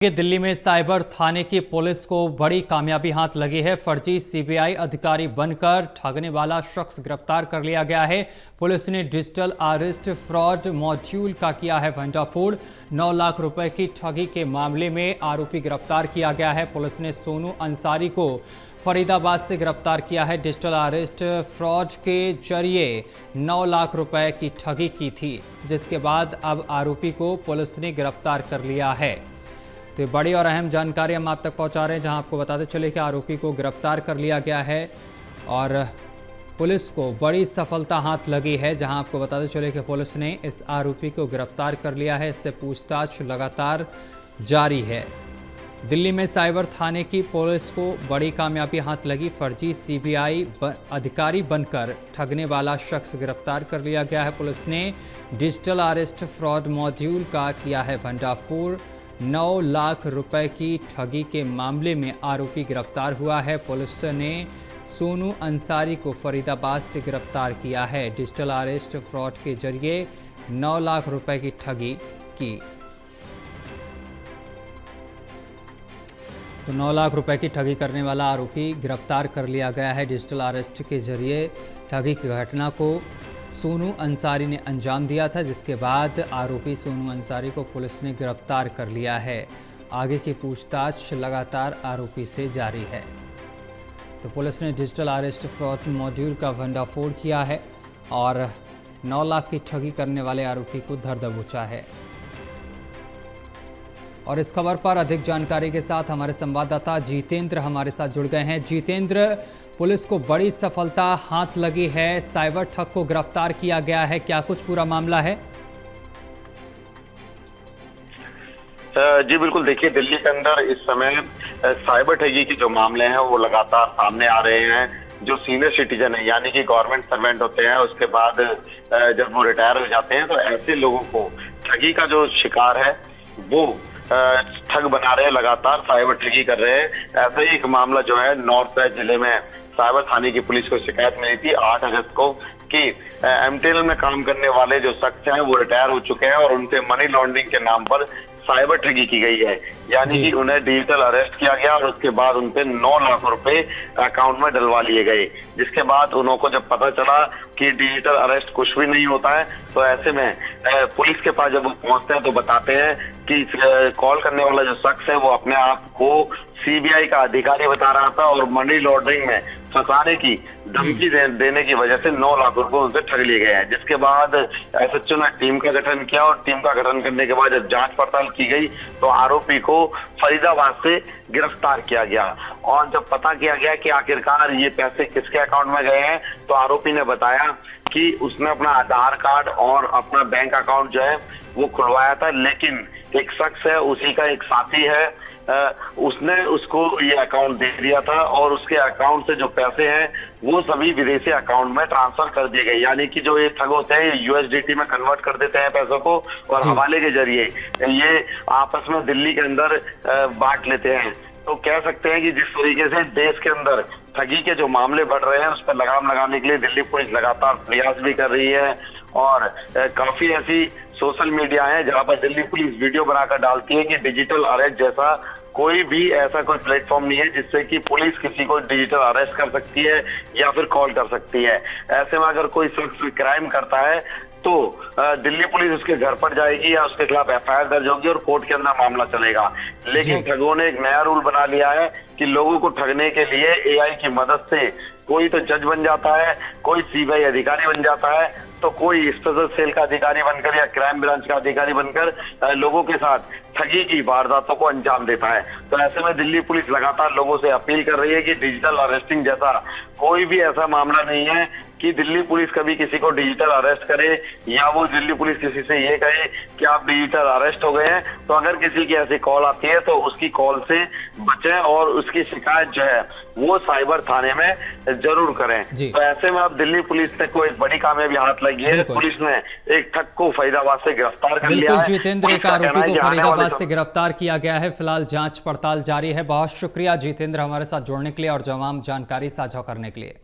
कि दिल्ली में साइबर थाने की पुलिस को बड़ी कामयाबी हाथ लगी है। फर्जी सीबीआई अधिकारी बनकर ठगने वाला शख्स गिरफ्तार कर लिया गया है। पुलिस ने डिजिटल अरेस्ट फ्रॉड मॉड्यूल का किया है भंडाफोड़। 9 लाख रुपए की ठगी के मामले में आरोपी गिरफ्तार किया गया है। पुलिस ने सोनू अंसारी को फरीदाबाद से गिरफ्तार किया है। डिजिटल अरेस्ट फ्रॉड के जरिए 9 लाख रुपए की ठगी की थी, जिसके बाद अब आरोपी को पुलिस ने गिरफ्तार कर लिया है। तो बड़ी और अहम जानकारी हम आप तक पहुंचा रहे हैं, जहां आपको बताते चले कि आरोपी को गिरफ्तार कर लिया गया है और पुलिस को बड़ी सफलता हाथ लगी है। जहां आपको बताते चले कि पुलिस ने इस आरोपी को गिरफ्तार कर लिया है। इससे पूछताछ लगातार जारी है। दिल्ली में साइबर थाने की पुलिस को बड़ी कामयाबी हाथ लगी। फर्जी सीबीआई अधिकारी बनकर ठगने वाला शख्स गिरफ्तार कर लिया गया है। पुलिस ने डिजिटल अरेस्ट फ्रॉड मॉड्यूल का किया है भंडाफोड़। 9 लाख रुपए की ठगी के मामले में आरोपी गिरफ्तार हुआ है। पुलिस ने सोनू अंसारी को फरीदाबाद से गिरफ्तार किया है। डिजिटल अरेस्ट फ्रॉड के जरिए 9 लाख रुपए की ठगी की। तो 9 लाख रुपए की ठगी करने वाला आरोपी गिरफ्तार कर लिया गया है। डिजिटल अरेस्ट के जरिए ठगी की घटना को सोनू अंसारी ने अंजाम दिया था, जिसके बाद आरोपी सोनू अंसारी को पुलिस ने गिरफ्तार कर लिया है। आगे की पूछताछ लगातार आरोपी से जारी है। तो पुलिस ने डिजिटल अरेस्ट फ्रॉड मॉड्यूल का भंडाफोड़ किया है और 9 लाख की ठगी करने वाले आरोपी को धर दबोचा है। और इस खबर पर अधिक जानकारी के साथ हमारे संवाददाता जितेंद्र हमारे साथ जुड़ गए हैं। जितेंद्र, पुलिस को बड़ी सफलता हाथ लगी है, साइबर ठग को गिरफ्तार किया गया है, क्या कुछ पूरा मामला है? जी बिल्कुल, देखिए दिल्ली के अंदर इस समय साइबर ठगी के जो मामले हैं वो लगातार सामने आ रहे हैं। जो सीनियर सिटीजन है यानी कि गवर्नमेंट सर्वेंट होते हैं, उसके बाद जब वो रिटायर हो जाते हैं तो ऐसे लोगों को ठगी का जो शिकार है वो ठग बना रहे हैं, लगातार साइबर ठगी कर रहे हैं। ऐसा ही एक मामला जो है नॉर्थ वेस्ट जिले में साइबर थाने की पुलिस को शिकायत मिली थी 8 अगस्त को कि एमटीएनएल में काम करने वाले जो शख्स हैं वो रिटायर हो चुके हैं और उनसे मनी लॉन्ड्रिंग के नाम पर साइबर ठगी की गई है। यानी कि उन्हें डिजिटल अरेस्ट किया गया और उसके बाद उनपे 9 लाख रुपए अकाउंट में डलवा लिए गए। जिसके बाद उनको जब पता चला कि डिजिटल अरेस्ट कुछ भी नहीं होता है, तो ऐसे में पुलिस के पास जब वो पहुंचते हैं तो बताते हैं कि कॉल करने वाला जो शख्स है वो अपने आप को सीबीआई का अधिकारी बता रहा था और मनी लॉन्ड्रिंग में फंसाने की धमकी देने की वजह से 9 लाख रुपए उनसे ठग लिए गए हैं। जिसके बाद एसएचओ ने टीम का गठन किया और टीम का गठन करने के बाद जब जांच पड़ताल की गई तो आरोपी को फरीदाबाद से गिरफ्तार किया गया। और जब पता किया गया कि आखिरकार ये पैसे किसके अकाउंट में गए हैं, तो आरोपी ने बताया कि उसने अपना आधार कार्ड और अपना बैंक अकाउंट जो है वो खुलवाया था, लेकिन एक शख्स है, उसी का एक साथी है, उसने उसको ये अकाउंट दे दिया था और उसके अकाउंट से जो पैसे हैं वो सभी विदेशी अकाउंट में ट्रांसफर कर दिए गए। यानी कि जो ये ठग होते हैं यूएसडीटी में कन्वर्ट कर देते हैं पैसों को और हवाले के जरिए ये आपस में दिल्ली के अंदर बांट लेते हैं। तो कह सकते हैं कि जिस तरीके से देश के अंदर ठगी के जो मामले बढ़ रहे हैं उस पर लगाम लगाने के लिए दिल्ली पुलिस लगातार प्रयास भी कर रही है और काफी ऐसी सोशल मीडिया है जहां पर दिल्ली पुलिस वीडियो बनाकर डालती है कि डिजिटल अरेस्ट जैसा कोई भी ऐसा कोई प्लेटफॉर्म नहीं है जिससे कि पुलिस किसी को डिजिटल अरेस्ट कर सकती है या फिर कॉल कर सकती है। ऐसे में अगर कोई शख्स क्राइम करता है तो दिल्ली पुलिस उसके घर पर जाएगी या उसके खिलाफ एफआईआर दर्ज होगी और कोर्ट के अंदर मामला चलेगा। लेकिन ठगों ने एक नया रूल बना लिया है कि लोगों को ठगने के लिए एआई की मदद से कोई तो जज बन जाता है, कोई सीबीआई अधिकारी बन जाता है, तो कोई स्पेशल सेल का अधिकारी बनकर या क्राइम ब्रांच का अधिकारी बनकर लोगों के साथ ठगी की वारदातों को अंजाम देता है। तो ऐसे में दिल्ली पुलिस लगातार लोगों से अपील कर रही है कि डिजिटल अरेस्टिंग जैसा कोई भी ऐसा मामला नहीं है कि दिल्ली पुलिस कभी किसी को डिजिटल अरेस्ट करे या वो दिल्ली पुलिस किसी से ये कहे कि आप डिजिटल अरेस्ट हो गए हैं। तो अगर किसी की ऐसी कॉल आती है तो उसकी कॉल से बचें और उसकी शिकायत जो है वो साइबर थाने में जरूर करें। तो ऐसे में अब दिल्ली पुलिस ने कोई बड़ी कामयाबी हाथ लगी है। पुलिस ने एक ठग को फरीदाबाद से गिरफ्तार कर लिया है। जितेंद्र, एक आरोपी को फरीदाबाद से गिरफ्तार किया गया है। फिलहाल जांच पड़ताल जारी है। बहुत शुक्रिया जितेंद्र हमारे साथ जुड़ने के लिए और तमाम जानकारी साझा करने के लिए।